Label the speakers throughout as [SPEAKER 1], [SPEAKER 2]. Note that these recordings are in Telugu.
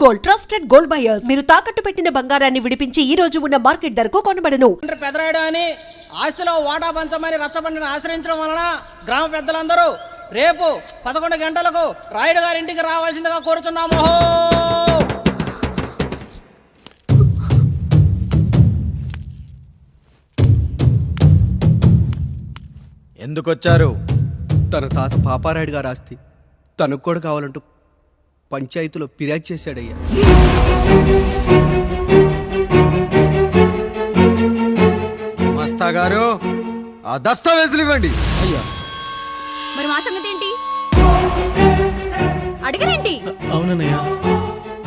[SPEAKER 1] Gold, trusted gold buyers. మీరు తాకట్టు పెట్టిన బంగారాన్ని విడిపించి ఈ రోజు ఉన్న మార్కెట్ ధరకు కొనబడను.
[SPEAKER 2] పెదరాయుడు అని ఆస్తిలో వాటా పంచమని రచ్చబండిని ఆశ్రయించడం వలన గ్రామ పెద్దలందరూ రేపు 11 గంటలకు రాయుడు గారి ఇంటికి రావాల్సిందిగా కోరుతున్నాము.
[SPEAKER 3] ఎందుకొచ్చారు? తన తాత పాపారాయుడు గారు ఆస్తి తనకు కూడా కావాలంటూ పంచాయతీలో ఫిర్యాదు చేశాడయ్యా. మస్తా గారు, ఆ దస్తావేజులు ఇవ్వండి.
[SPEAKER 4] అయ్యా, మరి మా సంగతి ఏంటి? అడగరేంటి?
[SPEAKER 5] అవునన్నయ్య,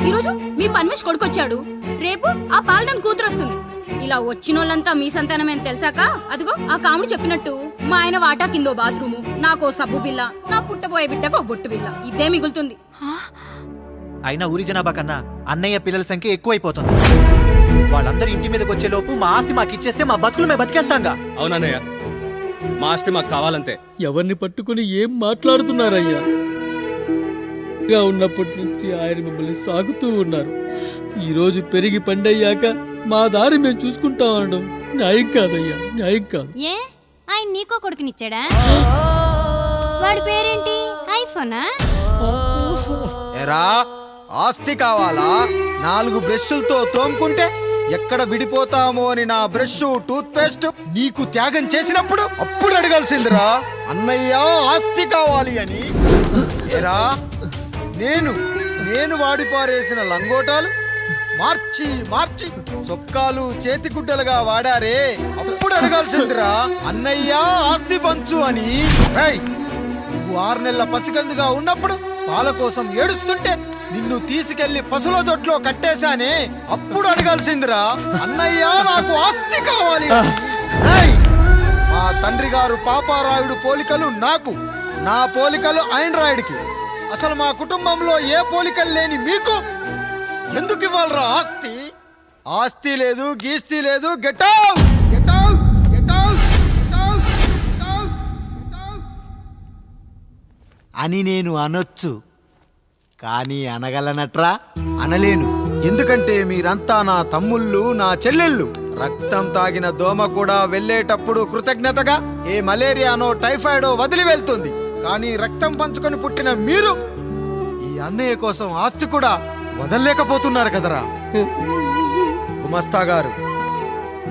[SPEAKER 4] ఈరోజు మీ పన్మేష్ కొడుకొచ్చాడు, రేపు ఆ పాలదం కూతురు వస్తుంది. ఇలా వచ్చినోళ్ళంతా మీ సంతానమేని తెలిసాక అదిగో ఆ కాముడు చెప్పినట్టు మా ఆయన వాటా కిందో బాత్రూము, నాకో సబ్బు బిల్ల, నా పుట్టబోయే బిడ్డకో బొట్టు బిల్ల, ఇదే మిగులుతుంది.
[SPEAKER 5] అయినా ఊరి జనాభా కన్నా అన్నయ్య పిల్లల సంఖ్య ఎక్కువైపోతుంది. వాళ్ళందరూ ఇంటి మీదకి వచ్చే లోపు మా ఆస్తి మాకు ఇచ్చేస్తే మా బతుకులు మేము బతికేస్తాంగా.
[SPEAKER 6] అవునన్నయ్య, మా ఆస్తి మాకు కావాలంతే.
[SPEAKER 7] ఎవరిని పట్టుకుని ఏం మాట్లాడుతున్నారయ్యా? ఉన్నప్పటి నుంచి ఆయన మిమ్మల్ని సాగుతూ ఉన్నారు. ఈరోజు పెరిగి పండయ్యాక మా దారి మేము చూసుకుంటా ఉండడం న్యాయం కాదయ్యా, న్యాయం కాదు.
[SPEAKER 8] ఏ ఆయన నీకో కొడుకునిచ్చాడా? వాడి పేరేంటి? ఐఫోనా?
[SPEAKER 3] ఎరా, ఆస్తి కావాలా? 4 బ్రష్లతో తోముకుంటే ఎక్కడ విడిపోతామో అని నా బ్రష్ టూత్ పేస్ట్ నీకు త్యాగం చేసినప్పుడు అప్పుడు అడగాల్సిందిరా, అన్నయ్య ఆస్తి కావాలి అని. ఎరా, నేను వాడిపారేసిన లంగోటాలు మార్చి మార్చి చొక్కాలు చేతిగుడ్డలుగా వాడారే, అప్పుడు అడగాల్సిందిరా, అన్నయ్య ఆస్తి పంచు అని. నువ్వు 6 నెలల పసికందుగా ఉన్నప్పుడు పాల కోసం ఏడుస్తుంటే నిన్ను తీసుకెళ్లి పశువుల దొడ్లో కట్టేశానే, అప్పుడు అడగాల్సిందిరా, అన్నయ్య నాకు ఆస్తి కావాలి. మా తండ్రి గారు పాపారాయుడు పోలికలు నాకు, నా పోలికలు ఆయన రాయుడికి. అసలు మా కుటుంబంలో ఏ పోలికలు లేని మీకు ఎందుకు ఇవ్వాలరా ఆస్తి? ఆస్తి లేదు, గీస్తి లేదు. Get out, get out, get out, get out, get out, get out అని నేను అనొచ్చు, కానీ అనగలనట్రా? అనలేను. ఎందుకంటే మీరంతా నా తమ్ముళ్ళు, నా చెల్లెళ్ళు. రక్తం తాగిన దోమ కూడా వెళ్ళేటప్పుడు కృతజ్ఞతగా ఏ మలేరియానో టైఫాయిడో వదిలి వెళ్తుంది. కానీ రక్తం పంచుకొని పుట్టిన మీరు ఈ అన్నయ్య కోసం ఆస్తి కూడా వదల్లేకపోతున్నారు కదరా. గుమస్తా గారు,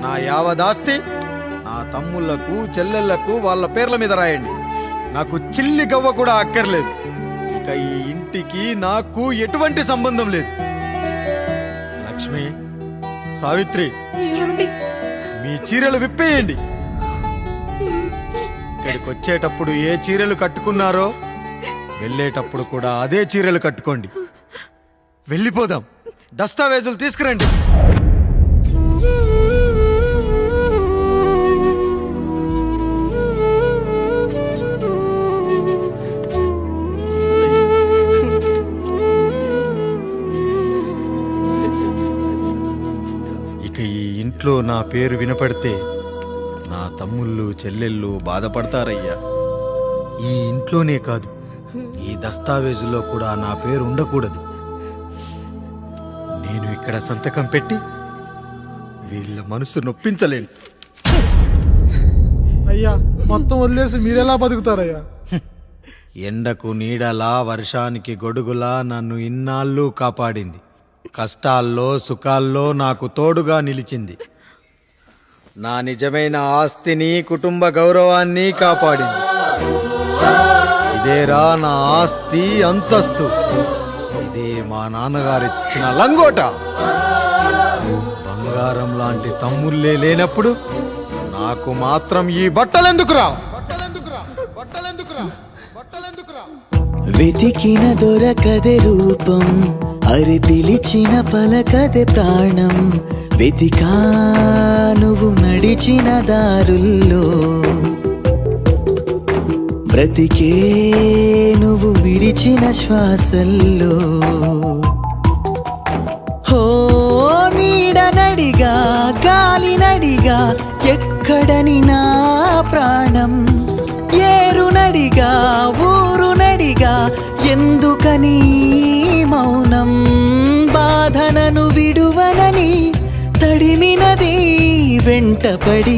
[SPEAKER 3] నా యావదాస్తి నా తమ్ముళ్లకు, చెల్లెళ్లకు వాళ్ళ పేర్ల మీద రాయండి. నాకు చిల్లి గవ్వ కూడా అక్కర్లేదు. ఇక ఈ ఇంటికి నాకు ఎటువంటి సంబంధం లేదు. లక్ష్మి, సావిత్రి, మీ చీరలు విప్పేయండి. ఇక్కడికి వచ్చేటప్పుడు ఏ చీరలు కట్టుకున్నారో వెళ్ళేటప్పుడు కూడా అదే చీరలు కట్టుకోండి. వెళ్ళిపోదాం. దస్తావేజులు తీసుకురండి. ఇక ఈ ఇంట్లో నా పేరు వినపడితే నా తమ్ముళ్ళు, చెల్లెళ్ళు బాధపడతారయ్యా. ఈ ఇంట్లోనే కాదు, ఈ దస్తావేజులో కూడా నా పేరు ఉండకూడదు. నేను ఇక్కడ సంతకం పెట్టి వీళ్ళ మనసు నొప్పించలేను.
[SPEAKER 9] అయ్యా, మొత్తం వదిలేసి మీరెలా బతుకుతారయ్యా?
[SPEAKER 3] ఎండకు నీడలా, వర్షానికి గొడుగులా నన్ను ఇన్నాళ్ళు కాపాడింది. కష్టాల్లో సుఖాల్లో నాకు తోడుగా నిలిచింది. నా నిజమైన ఆస్తిని, కుటుంబ గౌరవాన్ని కాపాడింది. ఇదేరా నా ఆస్తి, అంతస్తు. ఇదే మా నాన్నగారిచ్చిన లంగోట. బంగారం లాంటి తమ్ముళ్ళే లేనప్పుడు నాకు మాత్రం ఈ బట్టలెందుకురా?
[SPEAKER 10] వెతికిన దొరకదే రూపం, అరి పిలిచిన పలకదే ప్రాణం. వెతికా నువ్వు నడిచిన దారుల్లో, బ్రతికే నువ్వు విడిచిన శ్వాసల్లో. హో నీడనడిగా, గాలినడిగా, ఎక్కడని నా ప్రాణం. ఏరునడిగా, ఊరునడిగా, ఎందుకని మౌనం? సాధనను విడువనని తడిమినది వెంటపడి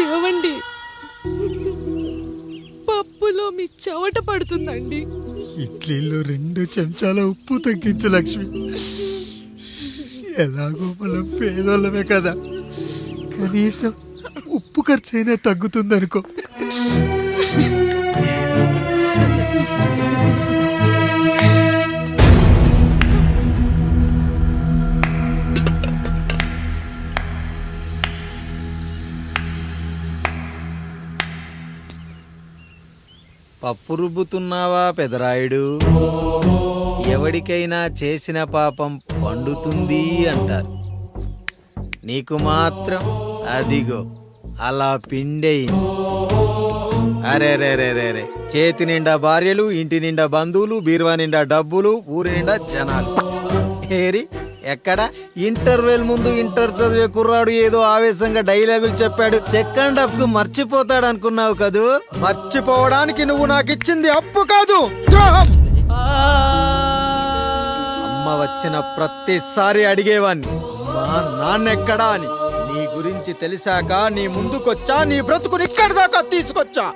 [SPEAKER 4] ఏవండి పప్పులో మీ చెవట పడుతుందండి.
[SPEAKER 3] ఇడ్లీలో 2 చెంచాల ఉప్పు తగ్గించు లక్ష్మి. ఎలాగో మనం పేదోళ్ళమే కదా, కనీసం ఉప్పు ఖర్చైనా తగ్గుతుందనుకో. పప్పు రుబ్బుతున్నావా పెదరాయుడు? ఎవడికైనా చేసిన పాపం పండుతుంది అంటారు, నీకు మాత్రం అదిగో అలా పిండయింది. అరే రే రే రే రే, చేతి నిండా భార్యలు, ఇంటి నిండా బంధువులు, బీరువా నిండా డబ్బులు, ఊరి నిండా జనాలు. ఏరి ఎక్కడ ఇంటర్వెల్ ముందు ఇంటర్ చదివే కుర్రాడు ఏదో ఆవేశంగా డైలాగులు చెప్పాడు, సెకండ్ హాఫ్ కు మర్చిపోతాడు అనుకున్నావు కదూ? మర్చిపోవడానికి నువ్వు నాకు ఇచ్చింది అప్పు కాదు, ద్రోహం. అమ్మ వచ్చిన ప్రతిసారి అడిగేవాణ్ణి, అమ్మా నాన్నెక్కడా అని. నీ గురించి తెలిసాక నీ ముందుకొచ్చా, నీ బ్రతుకుని ఇక్కడి దాకా తీసుకొచ్చా.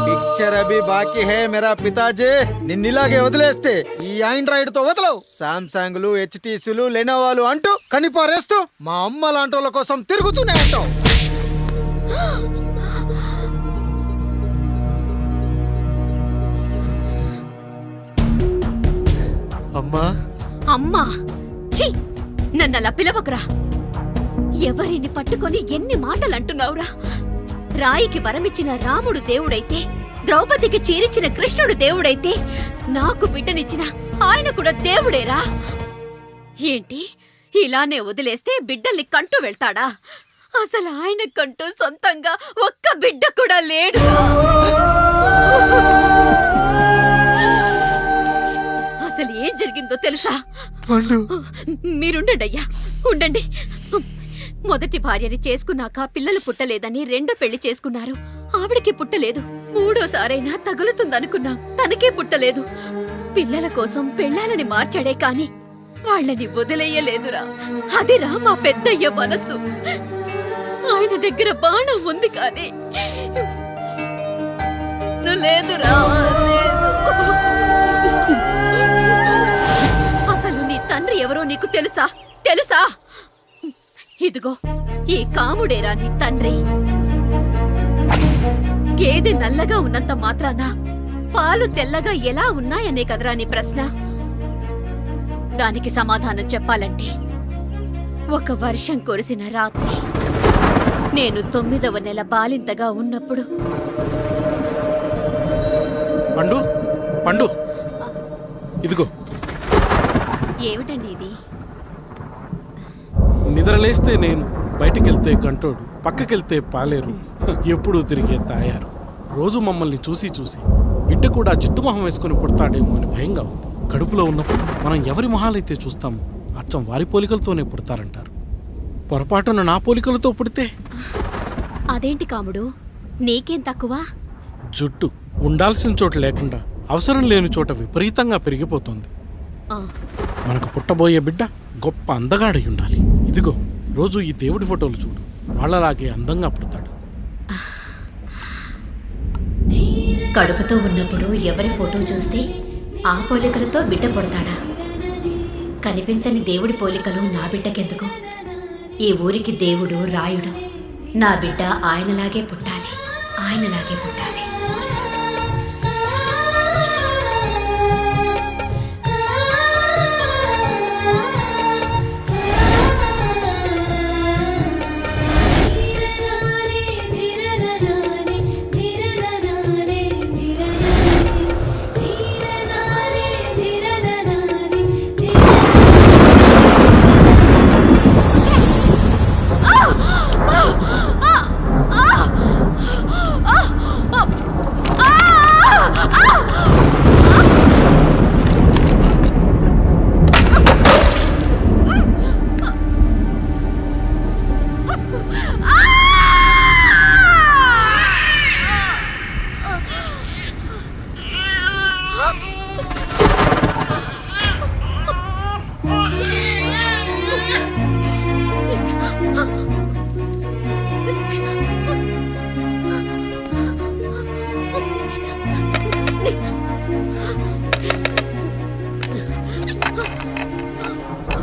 [SPEAKER 3] పిక్చర్ అభి బాకీ హే మేరా పితాజీ. నిన్నిలాగే వదిలేస్తే ఈ ఆండ్రాయిడ్ తో వదలవు. సామ్సంగ్లు, హెచ్టీసీలు, లెనోవాలు అంటూ కనిపారేస్తూ మా అమ్మ లాంటి వాళ్ళ కోసం తిరుగుతూనే ఉంటావు. అమ్మా
[SPEAKER 4] అమ్మా ఛీ, నన్ను అలా పిలవకురా. ఎవరిని పట్టుకొని ఎన్ని మాటలు అంటున్నావురా? రాయికి వరమిచ్చిన రాముడు దేవుడైతే, ద్రౌపదికి చీరిచిన కృష్ణుడు దేవుడైతే, నాకు బిడ్డనిచ్చిన ఆయన కూడా దేవుడేరా. ఏంటి ఇలానే వదిలేస్తే బిడ్డల్ని కంటూ వెళ్తాడా? అసలు ఆయన కంటూ సొంతంగా ఒక్క బిడ్డ కూడా లేడు. అసలు ఏం జరిగిందో తెలుసా? మీరుండండి అయ్యా, ఉండండి. మొదటి భార్యని చేసుకున్నాక పిల్లలు పుట్టలేదని 2వ పెళ్లి చేసుకున్నారు. ఆవిడకి పుట్టలేదు. 3వసారైనా తగులుతుందనుకున్నాం, తనకే పుట్టలేదు. పిల్లల కోసం పెళ్ళాలని మార్చాడే కాని వాళ్ళని వదిలేయలేదురా. అదిరా మా పెద్దయ్య మనసు. ఆయన దగ్గర బాణం ఉంది కానీ లేదురా, లేదు. అసలు నీ తండ్రి ఎవరో నీకు తెలుసా? తెలుసా? ఇదిగో ఈ కాముడేరా నీ తండ్రి. గేదె నల్లగా ఉన్నంత మాత్రాన పాలు తెల్లగా ఎలా ఉన్నాయనే కదరా నీ ప్రశ్న. దానికి సమాధానం చెప్పాలంటే, ఒక వర్షం కురిసిన రాత్రి నేను 9వ నెల బాలింతగా ఉన్నప్పుడు.
[SPEAKER 11] పండు పండు ఇదిగో.
[SPEAKER 4] ఏమిటండి ఇది?
[SPEAKER 11] నిద్రలేస్తే నేను, బయటికెళ్తే గంటోడు, పక్కకెళ్తే పాలేరు, ఎప్పుడూ తిరిగే తాయారు. రోజు మమ్మల్ని చూసి చూసి బిడ్డ కూడా జిడ్డుమొహం వేసుకుని పుడతాడేమో అని భయంగా ఉంది. కడుపులో ఉన్నప్పుడు మనం ఎవరి మొహాలైతే చూస్తామో అచ్చం వారి పోలికలతోనే పుడతారంటారు. పొరపాటున నా పోలికలతో పుడితే?
[SPEAKER 4] అదేంటి కాముడు, నీకేం తక్కువ?
[SPEAKER 11] జుట్టు ఉండాల్సిన చోట లేకుండా అవసరం లేని చోట విపరీతంగా పెరిగిపోతుంది. మనకు పుట్టబోయే బిడ్డ గొప్ప అందగాడై ఉండాలి. ఇదిగో రోజు ఈ దేవుడి ఫోటోలు చూడు, వాళ్ళలాగే అందంగా పుడతాడు.
[SPEAKER 4] కడుపుతో ఉన్నప్పుడు ఎవరి ఫోటో చూస్తే ఆ పోలికలతో బిడ్డ పుడతాడా? కనిపించని దేవుడి పోలికలు నా బిడ్డకెందుకు? ఈ ఊరికి దేవుడు రాయుడు. నా బిడ్డ ఆయనలాగే పుట్టాలి, ఆయనలాగే పుట్టాలి.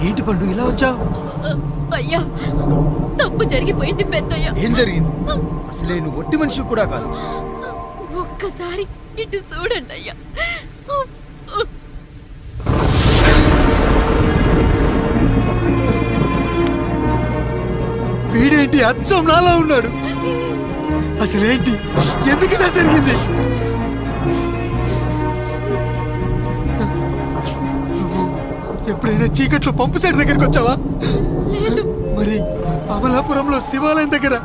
[SPEAKER 3] ఏంటి పండు ఇలా వచ్చావు?
[SPEAKER 4] అయ్యా తప్పు జరిగిపోయింది పెద్దయ్యా.
[SPEAKER 3] ఏం జరిగింది? అసలే నువ్వు ఒట్టి మనిషి కూడా కాదు.
[SPEAKER 4] ఒక్కసారి ఇటు చూడండి అయ్యా.
[SPEAKER 3] వీడేంటి అచ్చం నాలా ఉన్నాడు? అసలేంటి, ఎందుకు ఇలా జరిగింది? నువ్వు ఎప్పుడైనా చీకట్లో పంపు సైడ్ దగ్గరికి వచ్చావా? మరి అమలాపురంలో శివాలయం దగ్గర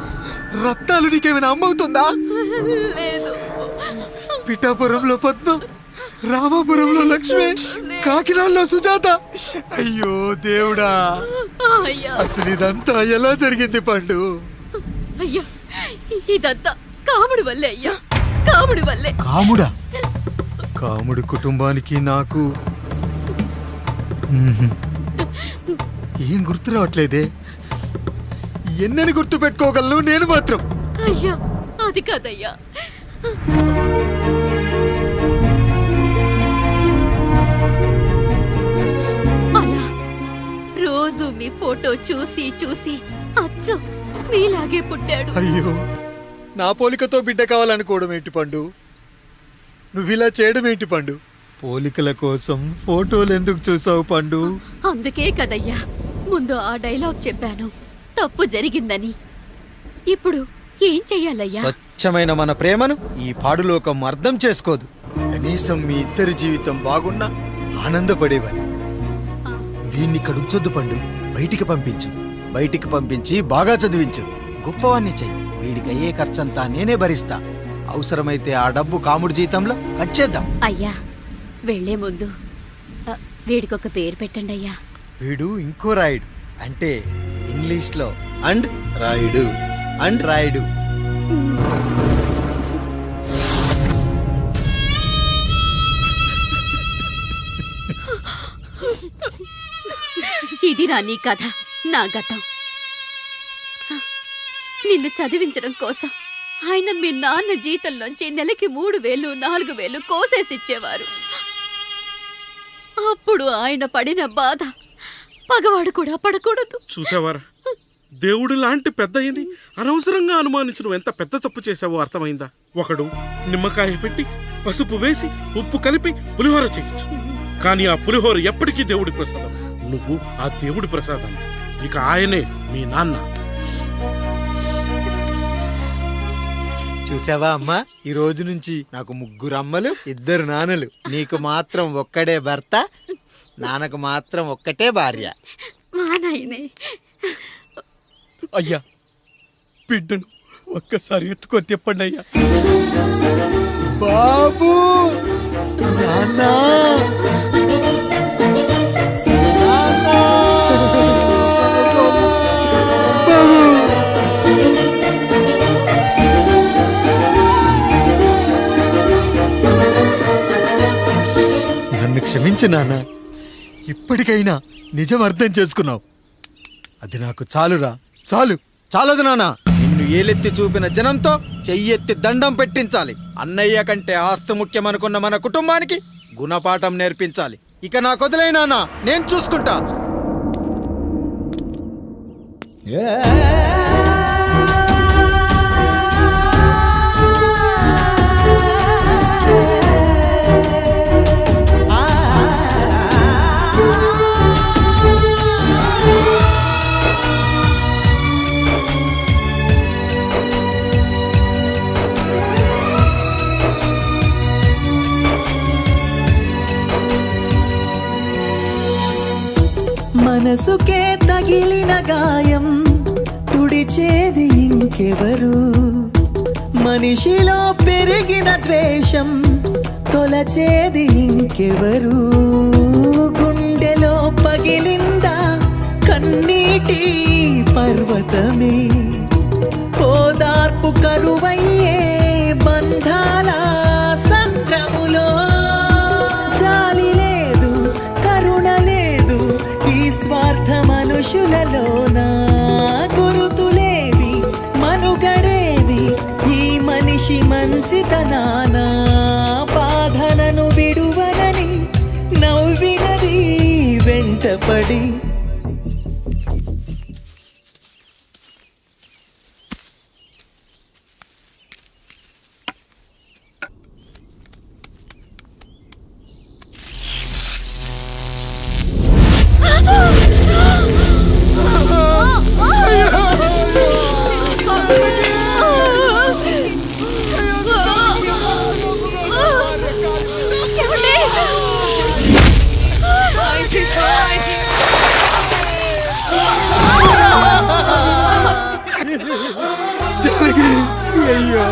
[SPEAKER 3] రత్నాలు నీకేమైనా అమ్మవుతుందా? పిఠాపురంలో పద్మ, రామాపురంలో లక్ష్మి, కాకినాడలో సుజాత. అయ్యో దేవుడా, అసలు ఇదంతా ఎలా జరిగింది పండు?
[SPEAKER 4] అయ్యా ఇదంతా కాముడి వల్లే అయ్యా, కాముడి వల్లే.
[SPEAKER 3] కాముడా? కాముడి కుటుంబానికి నాకు ఏం గుర్తు రావట్లేదే. ఎన్నని గుర్తు పెట్టుకోగలను నేను మాత్రం?
[SPEAKER 4] అయ్యా అది కాదయ్యా, అలా రోజు మీ ఫోటో చూసి చూసి అచ్చం మీలాగే పుట్టాడు.
[SPEAKER 3] అయ్యో, నా పోలికతో బిడ్డ కావాలనుకోవడం ఏంటి పండు? నువ్వు ఇలా చేయడం ఏంటి పండు? పోలికల కోసం ఫోటోలు ఎందుకు చూసావు పండు?
[SPEAKER 4] అందుకే కదయ్యా ముందు ఆ డైలాగ్ చెప్పాను, తప్పు జరిగిందని. ఇప్పుడు ఏం చెయ్యాలయ్యా?
[SPEAKER 3] స్వచ్ఛమైన మన ప్రేమను ఈ పాడులోకం అర్థం చేసుకోదు. కనీసం మీ ఇద్దరి జీవితం బాగున్నా ఆనందపడేవాని. వీణ్ణి ఇక్కడ ఉంచొద్దు పండు, బయటికి పంపించు. బయటికి పంపించి బాగా చదివించు, గొప్పవాణ్ణి చెయ్యి. వీడికి అయ్యే ఖర్చంతా నేనే భరిస్తా. అవసరమైతే ఆ డబ్బు కాముడి జీతంలో కట్ చేద్దాం.
[SPEAKER 4] అయ్యా వెళ్లే ముందు వీడికొక పేరు పెట్టండి అయ్యా.
[SPEAKER 3] వీడు ఇంకో రాయుడు, అంటే ఇంగ్లీష్ లో అండ్ రాయుడు, అండ్ రాయుడు.
[SPEAKER 4] ఇది రా నీ కథ, నా గతం. నిన్ను చదివించడం కోసం ఆయన మీ నాన్న జీతంలోంచి నెలకి 3,000, 4,000 కోసేసిచ్చేవారు. అప్పుడు ఆయన పడిన బాధ పగవాడు కూడా పడకూడదు.
[SPEAKER 11] చూసావారా, దేవుడు లాంటి పెద్దయ్యని అనవసరంగా అనుమానించడం ఎంత పెద్ద తప్పు చేశావో అర్థమైందా? ఒకడు నిమ్మకాయ పెట్టి పసుపు వేసి ఉప్పు కలిపి పులిహోర చేయొచ్చు, కానీ ఆ పులిహోర ఎప్పటికీ దేవుడి ప్రసాదం. నువ్వు ఆ దేవుడి ప్రసాదం, ఇక ఆయనే మీ నాన్న.
[SPEAKER 3] చూసావా అమ్మా, ఈ రోజు నుంచి నాకు 3 అమ్మలు, 2 నాన్నలు. నీకు మాత్రం ఒక్కడే భర్త, నాన్నకు మాత్రం ఒక్కటే భార్య.
[SPEAKER 4] మా నాయనే.
[SPEAKER 3] అయ్యా, బిడ్డను ఒక్కసారి ఎత్తుకొని తిప్పండి అయ్యా. బాబు, నాన్నా, నన్ను క్షమించు నాన్న. ఇప్పటికైనా నిజం అర్థం చేసుకున్నావు, అది నాకు చాలురా. చాలదు నాన్న. నిన్ను ఏలెత్తి చూపిన జనంతో చెయ్యెత్తి దండం పెట్టించాలి. అన్నయ్య కంటే ఆస్తి ముఖ్యమనుకున్న మన కుటుంబానికి గుణపాఠం నేర్పించాలి. ఇక నాకు వదిలే నాన్న, నేను చూసుకుంటా.
[SPEAKER 10] మనసుకే తగిలిన గాయం తుడిచేది ఇంకెవరు? మనిషిలో పెరిగిన ద్వేషం తొలచేది ఇంకెవరు? గుండెలో పగిలిందా కన్నీటి పర్వతమే? ఓదార్పు కరువయ్యే బంధాల సంద్రములో జాలి లేదు, కరుణ లేదు ఈ స్వార్థ మనుషులలోన. గురుతులేవి, మనుగడేది ఈ మనిషి మంచితనాన. బాధలను విడువనని నవ్వినది వెంటపడి,
[SPEAKER 3] అయ్యో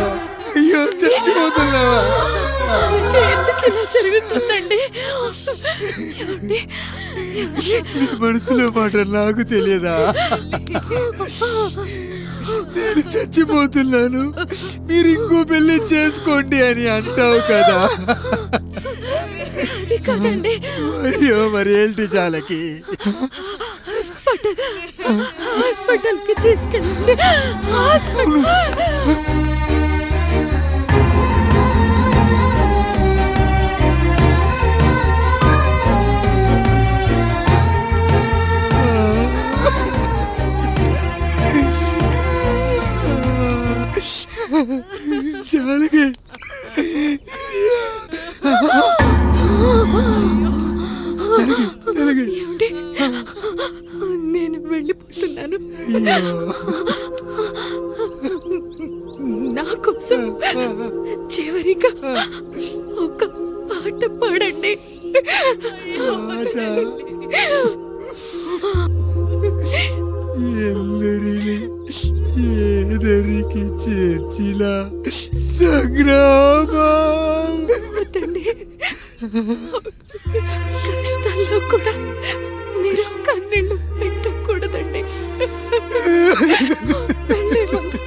[SPEAKER 3] అయ్యో చచ్చిపోతున్నావా?
[SPEAKER 4] ఎందుకు ఇలా జరుగుతుందండి?
[SPEAKER 3] నీ మనసులో మాట నాకు తెలియదా? నేను చచ్చిపోతున్నాను, మీరు ఇంకో పెళ్లి చేసుకోండి అని అంటావు కదా.
[SPEAKER 4] అది కాదండి.
[SPEAKER 3] అయ్యో మరి ఏంటి జాలకి?
[SPEAKER 4] హాస్పిటల్కి తీసుకెళ్ళండి.
[SPEAKER 3] జాలకి
[SPEAKER 4] ఏమండి? నేను వెళ్ళిపోతున్నాను. నా కోసం చివరిగా ఒక పాట పాడండి.
[SPEAKER 3] ಎಲ್ಲರಿಲಿ ಏದರಿಗೆ చేర్చిన సంగ్రామ.
[SPEAKER 4] వద్దండి. కష్టాల్లో కూడా మీరు కన్నీళ్ళు పెట్టకూడదండి. వెళ్ళే ముందు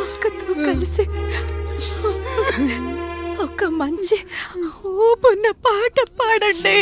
[SPEAKER 4] అక్కతో కలిసి ఒక మంచి ఊపున్న పాట పాడండి.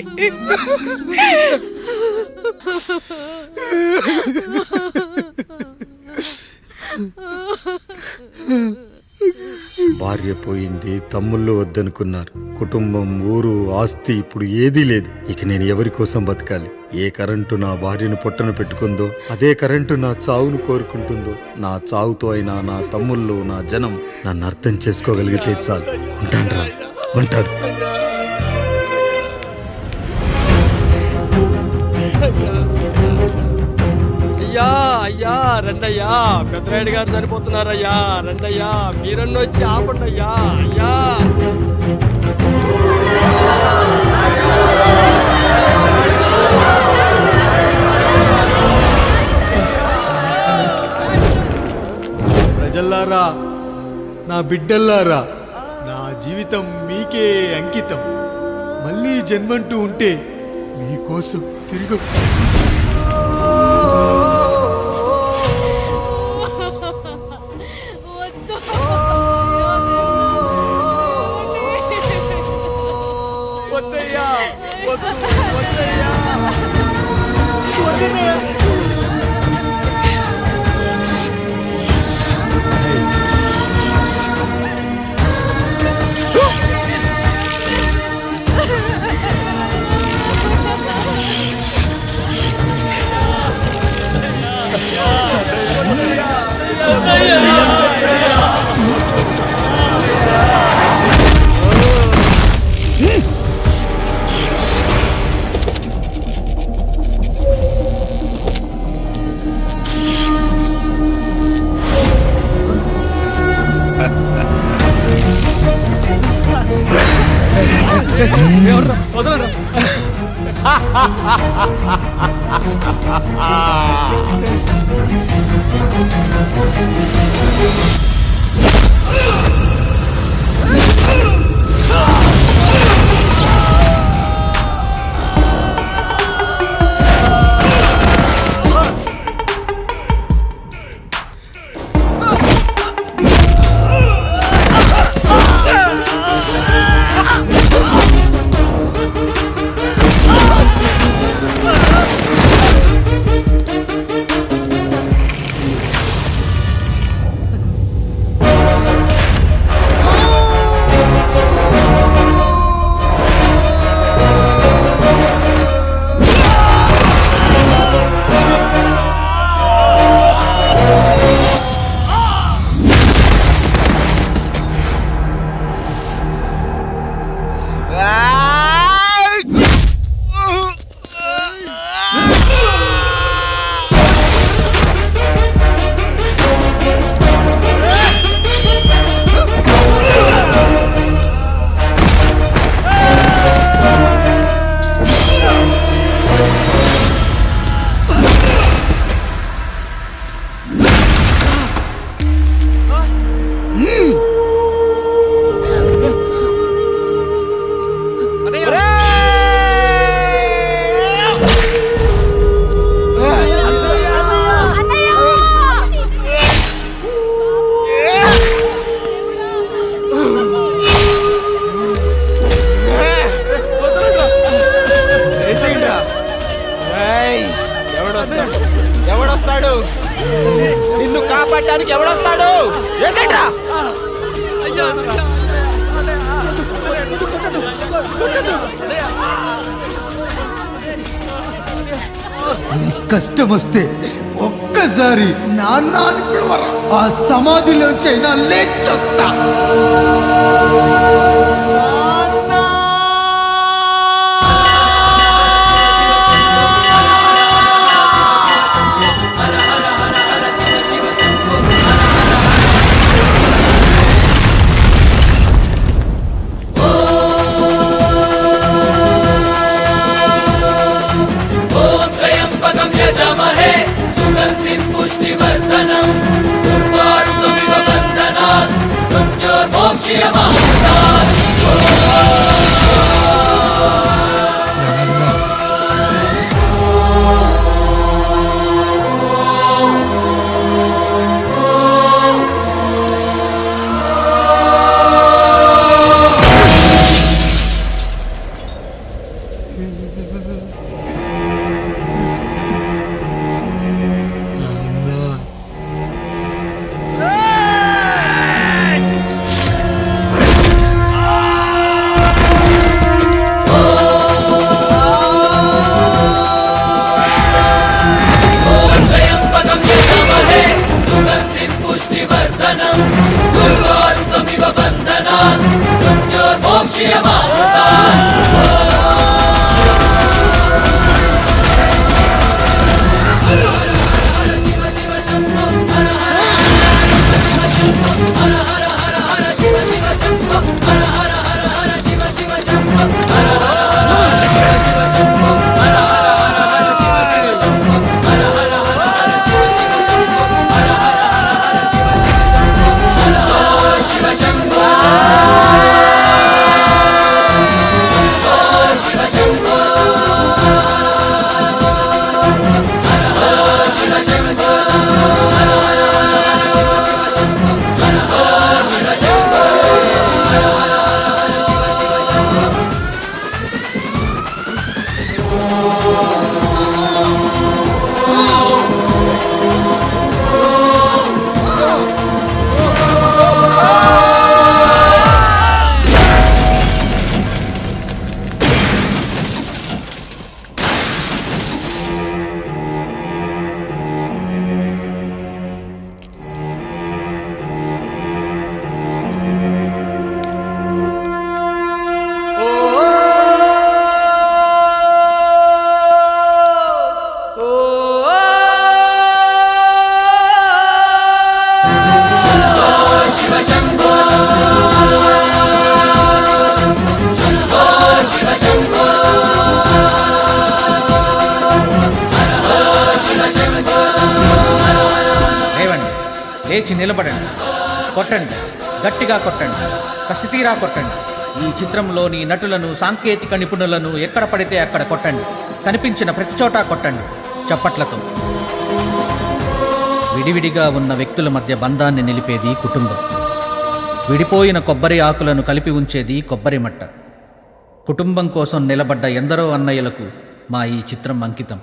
[SPEAKER 3] భార్య పోయింది, తమ్ముళ్ళు వద్దనుకున్నారు, కుటుంబం, ఊరు, ఆస్తి ఇప్పుడు ఏదీ లేదు. ఇక నేను ఎవరి కోసం బతకాలి? ఏ కరెంటు నా భార్యను పొట్టన పెట్టుకుందో అదే కరెంటు నా చావును కోరుకుంటుందో. నా చావుతో అయినా నా తమ్ముళ్ళు, నా జనం నన్ను అర్థం చేసుకోగలిగితే చాలు. ఉంటాను, ఉంటాను.
[SPEAKER 12] అయ్యా అయ్యా రండయ్యా, పెద్దరాయుడు గారు చనిపోతున్నారయ్యా. రండయ్యా, మీరన్న వచ్చి ఆపండి అయ్యా. అయ్యా
[SPEAKER 3] ప్రజల్లారా, నా బిడ్డల్లారా, నా జీవితం మీకే అంకితం. మళ్ళీ జన్మంటూ ఉంటే మీకోసం తిరిగి వస్తాను.
[SPEAKER 12] వద్దయ్యా, వద్దు, వద్దయ్యా, వద్దయ్యా.
[SPEAKER 6] వదలరా.
[SPEAKER 3] ఎవడొస్తాడు నిన్ను కాపాడడానికి ఎవడొస్తాడు వేసేట్రా
[SPEAKER 10] కష్టం వస్తే ఒక్కసారి నాన్న అని పిలవరా ఆ సమాధిలోంచైనా లేచొస్తా
[SPEAKER 2] లేచి నిలబడండి, కొట్టండి, గట్టిగా కొట్టండి, కసితీరా కొట్టండి. ఈ చిత్రంలోని నటులను, సాంకేతిక నిపుణులను ఎక్కడ పడితే అక్కడ కొట్టండి. కనిపించిన ప్రతి చోట కొట్టండి చప్పట్లతో. విడివిడిగా ఉన్న వ్యక్తుల మధ్య బంధాన్ని నిలిపేది కుటుంబం. విడిపోయిన కొబ్బరి ఆకులను కలిపి ఉంచేది కొబ్బరి మట్ట. కుటుంబం కోసం నిలబడ్డ ఎందరో అన్నయ్యలకు మా ఈ చిత్రం అంకితం.